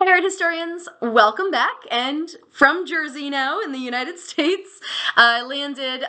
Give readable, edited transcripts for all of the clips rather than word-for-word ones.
Hey, art historians, welcome back. And from Jersey now in the United States. I landed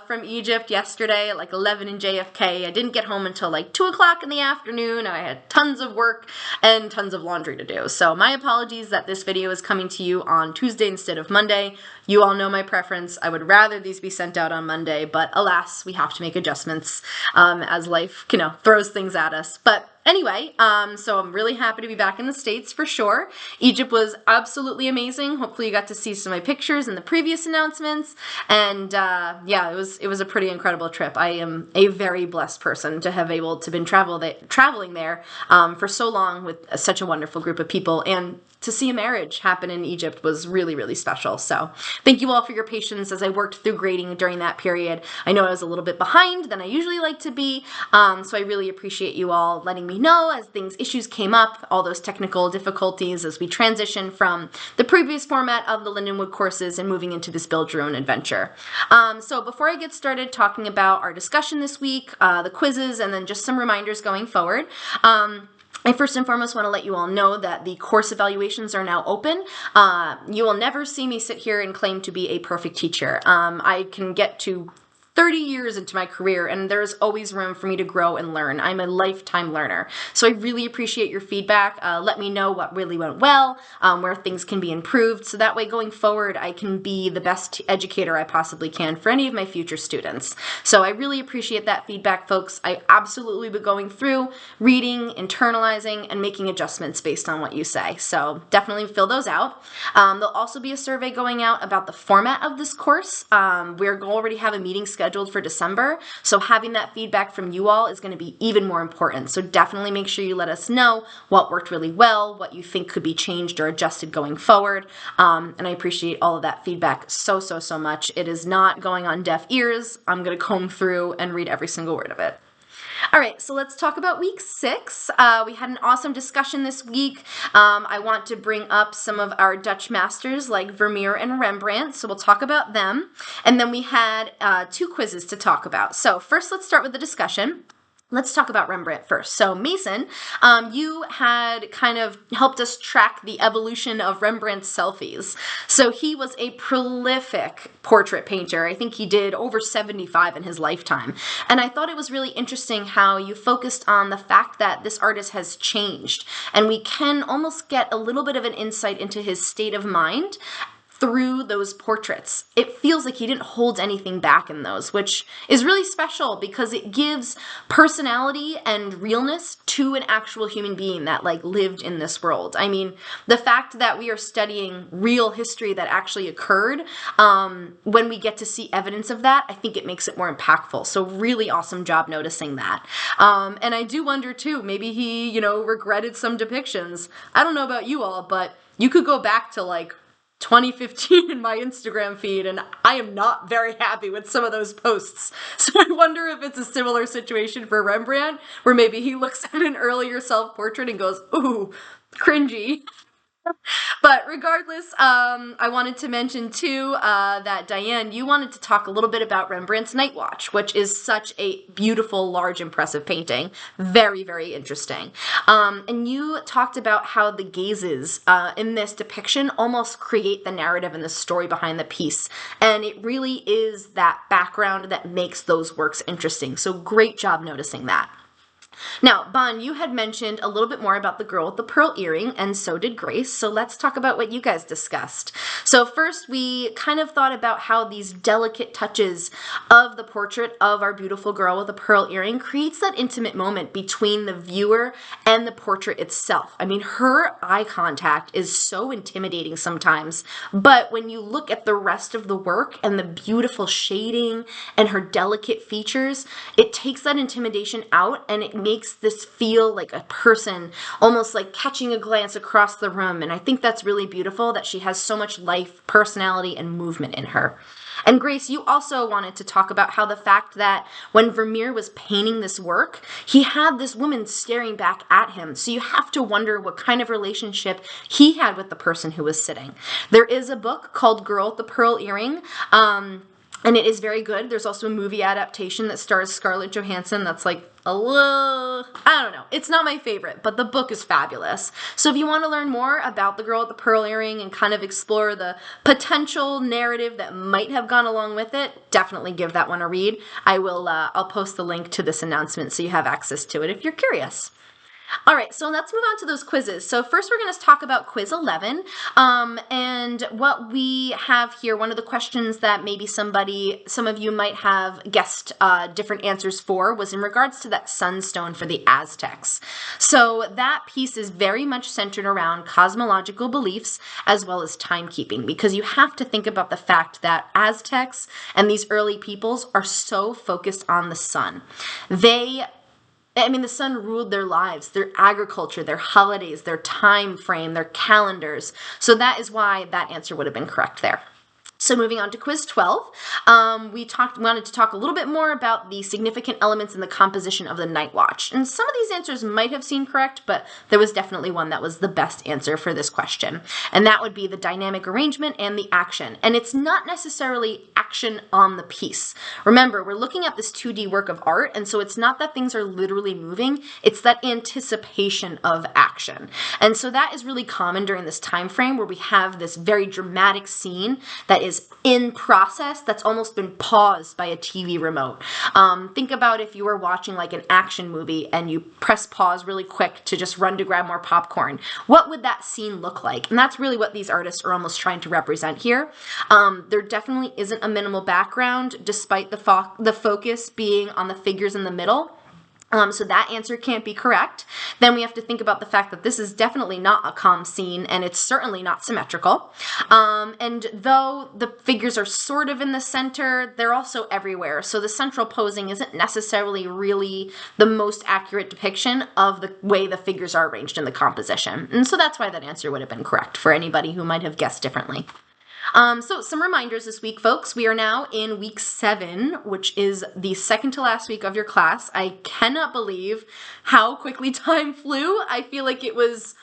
from Egypt yesterday at like 11 in JFK. I didn't get home until like 2 o'clock in the afternoon. I had tons of work and tons of laundry to do. So my apologies that this video is coming to you on Tuesday instead of Monday. You all know my preference. I would rather these be sent out on Monday, but alas, we have to make adjustments as life, throws things at us. But anyway, so I'm really happy to be back in the States for sure. Egypt was absolutely amazing. Hopefully you got to see some of my pictures in the previous announcements. And yeah, it was a pretty incredible trip. I am a very blessed person to have able to been traveling there for so long with such a wonderful group of people, and to see a marriage happen in Egypt was really, really special. So thank you all for your patience as I worked through grading during that period. I know I was a little bit behind than I usually like to be, so I really appreciate you all letting me know as issues came up, all those technical difficulties as we transition from the previous format of the Lindenwood courses and moving into this Build Your Own adventure. So before I get started talking about our discussion this week, the quizzes, and then just some reminders going forward, I first and foremost want to let you all know that the course evaluations are now open. You will never see me sit here and claim to be a perfect teacher. I can get to 30 years into my career, and there's always room for me to grow and learn. I'm a lifetime learner. So I really appreciate your feedback. Let me know what really went well, where things can be improved, so that way going forward I can be the best educator I possibly can for any of my future students. So I really appreciate that feedback, folks. I absolutely be going through, reading, internalizing, and making adjustments based on what you say. So definitely fill those out. There'll also be a survey going out about the format of this course. We're already have a meeting scheduled for December, so having that feedback from you all is going to be even more important. So definitely make sure you let us know what worked really well, what you think could be changed or adjusted going forward, and I appreciate all of that feedback so much. It is not going on deaf ears. I'm going to comb through and read every single word of it. All right, so let's talk about week 6. We had an awesome discussion this week. I want to bring up some of our Dutch masters like Vermeer and Rembrandt, so we'll talk about them. And then we had 2 quizzes to talk about. So first, let's start with the discussion. Let's talk about Rembrandt first. So Mason, you had kind of helped us track the evolution of Rembrandt's selfies. So he was a prolific portrait painter. I think he did over 75 in his lifetime. And I thought it was really interesting how you focused on the fact that this artist has changed. And we can almost get a little bit of an insight into his state of mind through those portraits. It feels like he didn't hold anything back in those, which is really special because it gives personality and realness to an actual human being that lived in this world. I mean, the fact that we are studying real history that actually occurred, when we get to see evidence of that, I think it makes it more impactful. So really awesome job noticing that. And I do wonder too, maybe he, regretted some depictions. I don't know about you all, but you could go back to 2015 in my Instagram feed, and I am not very happy with some of those posts. So I wonder if it's a similar situation for Rembrandt, where maybe he looks at an earlier self-portrait and goes, ooh, cringy. But regardless, I wanted to mention too that Diane, you wanted to talk a little bit about Rembrandt's Night Watch, which is such a beautiful, large, impressive painting. Very, very interesting. And you talked about how the gazes in this depiction almost create the narrative and the story behind the piece. And it really is that background that makes those works interesting. So great job noticing that. Now, Bon, you had mentioned a little bit more about the girl with the pearl earring, and so did Grace, so let's talk about what you guys discussed. So first, we kind of thought about how these delicate touches of the portrait of our beautiful girl with the pearl earring creates that intimate moment between the viewer and the portrait itself. I mean, her eye contact is so intimidating sometimes, but when you look at the rest of the work and the beautiful shading and her delicate features, it takes that intimidation out and it makes this feel like a person, almost like catching a glance across the room. And I think that's really beautiful that she has so much life, personality, and movement in her. And Grace, you also wanted to talk about how the fact that when Vermeer was painting this work, he had this woman staring back at him. So you have to wonder what kind of relationship he had with the person who was sitting. There is a book called Girl with the Pearl Earring. and it is very good. There's also a movie adaptation that stars Scarlett Johansson that's like a little, I don't know. It's not my favorite, but the book is fabulous. So if you want to learn more about The Girl with the Pearl Earring and kind of explore the potential narrative that might have gone along with it, definitely give that one a read. I'll post the link to this announcement so you have access to it if you're curious. All right, so let's move on to those quizzes. So first we're going to talk about quiz 11, and what we have here, one of the questions that maybe some of you might have guessed different answers for was in regards to that sunstone for the Aztecs. So that piece is very much centered around cosmological beliefs as well as timekeeping, because you have to think about the fact that Aztecs and these early peoples are so focused on the sun. The sun ruled their lives, their agriculture, their holidays, their time frame, their calendars. So that is why that answer would have been correct there. So moving on to quiz 12, we wanted to talk a little bit more about the significant elements in the composition of the Night Watch. And some of these answers might have seemed correct, but there was definitely one that was the best answer for this question. And that would be the dynamic arrangement and the action. And it's not necessarily action on the piece. Remember, we're looking at this 2D work of art, and so it's not that things are literally moving, it's that anticipation of action. And so that is really common during this time frame where we have this very dramatic scene that is in process that's almost been paused by a TV remote. Think about if you were watching like an action movie and you press pause really quick to just run to grab more popcorn. What would that scene look like? And that's really what these artists are almost trying to represent here. There definitely isn't a minimal background despite the focus being on the figures in the middle. So that answer can't be correct. Then we have to think about the fact that this is definitely not a calm scene, and it's certainly not symmetrical. And though the figures are sort of in the center, they're also everywhere. So the central posing isn't necessarily really the most accurate depiction of the way the figures are arranged in the composition. And so that's why that answer would have been correct for anybody who might have guessed differently. So some reminders this week, folks. We are now in week 7, which is the second to last week of your class. I cannot believe how quickly time flew. I feel like it was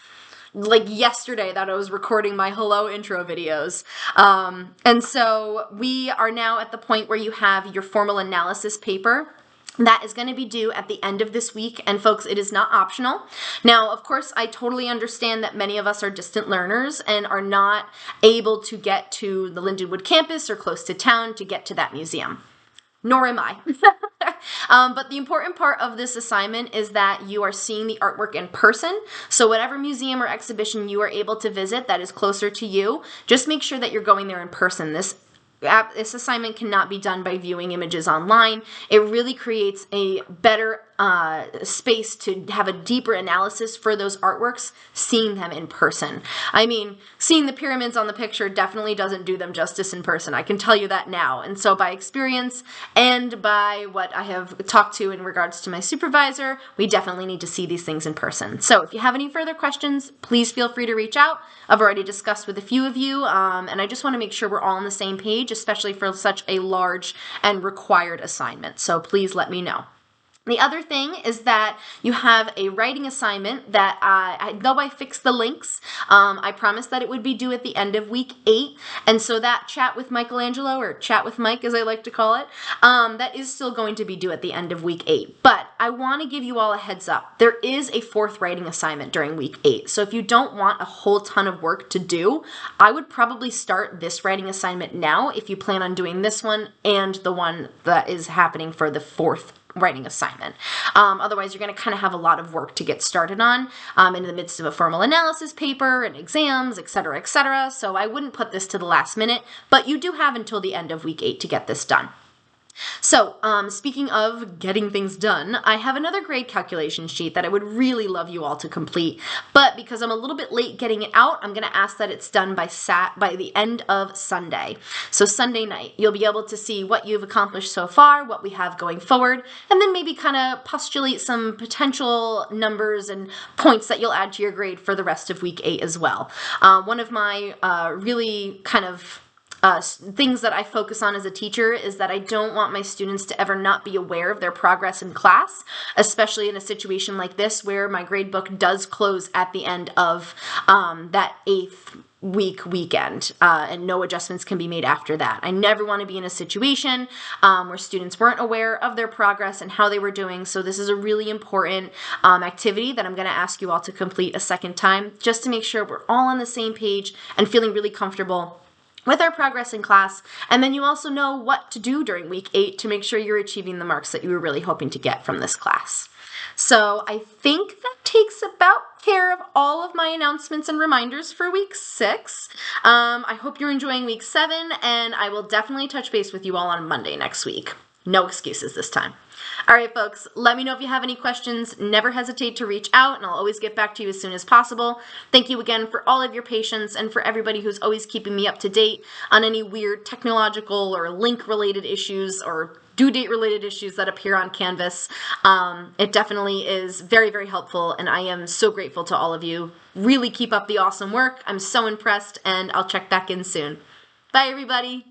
like yesterday that I was recording my hello intro videos. And so we are now at the point where you have your formal analysis paper. That is going to be due at the end of this week, and folks, it is not optional. Now, of course, I totally understand that many of us are distant learners and are not able to get to the Lindenwood campus or close to town to get to that museum. Nor am I. But the important part of this assignment is that you are seeing the artwork in person. So whatever museum or exhibition you are able to visit that is closer to you, just make sure that you're going there in person. This assignment cannot be done by viewing images online. It really creates a better space to have a deeper analysis for those artworks, seeing them in person. I mean, seeing the pyramids on the picture definitely doesn't do them justice in person. I can tell you that now. And so by experience and by what I have talked to in regards to my supervisor, we definitely need to see these things in person. So if you have any further questions, please feel free to reach out. I've already discussed with a few of you, and I just want to make sure we're all on the same page, especially for such a large and required assignment. So please let me know. The other thing is that you have a writing assignment that, though I fixed the links, I promised that it would be due at the end of week 8. And so that chat with Michelangelo, or chat with Mike as I like to call it, that is still going to be due at the end of week 8. But I want to give you all a heads up. There is a 4th writing assignment during week 8. So if you don't want a whole ton of work to do, I would probably start this writing assignment now if you plan on doing this one and the one that is happening for the 4th writing assignment. Otherwise, you're going to kind of have a lot of work to get started on in the midst of a formal analysis paper and exams, etc., etc. So I wouldn't put this to the last minute, but you do have until the end of week 8 to get this done. So, speaking of getting things done, I have another grade calculation sheet that I would really love you all to complete, but because I'm a little bit late getting it out, I'm going to ask that it's done by the end of Sunday. So Sunday night, you'll be able to see what you've accomplished so far, what we have going forward, and then maybe kind of postulate some potential numbers and points that you'll add to your grade for the rest of week 8 as well. One of my really kind of things that I focus on as a teacher is that I don't want my students to ever not be aware of their progress in class, especially in a situation like this where my grade book does close at the end of that 8th weekend, and no adjustments can be made after that. I never want to be in a situation where students weren't aware of their progress and how they were doing, so this is a really important activity that I'm going to ask you all to complete a second time, just to make sure we're all on the same page and feeling really comfortable with our progress in class. And then you also know what to do during week 8 to make sure you're achieving the marks that you were really hoping to get from this class. So I think that takes about care of all of my announcements and reminders for week 6. I hope you're enjoying week 7, and I will definitely touch base with you all on Monday next week. No excuses this time. All right, folks, let me know if you have any questions. Never hesitate to reach out, and I'll always get back to you as soon as possible. Thank you again for all of your patience and for everybody who's always keeping me up to date on any weird technological or link-related issues or due date-related issues that appear on Canvas. It definitely is very, very helpful, and I am so grateful to all of you. Really keep up the awesome work. I'm so impressed, and I'll check back in soon. Bye, everybody.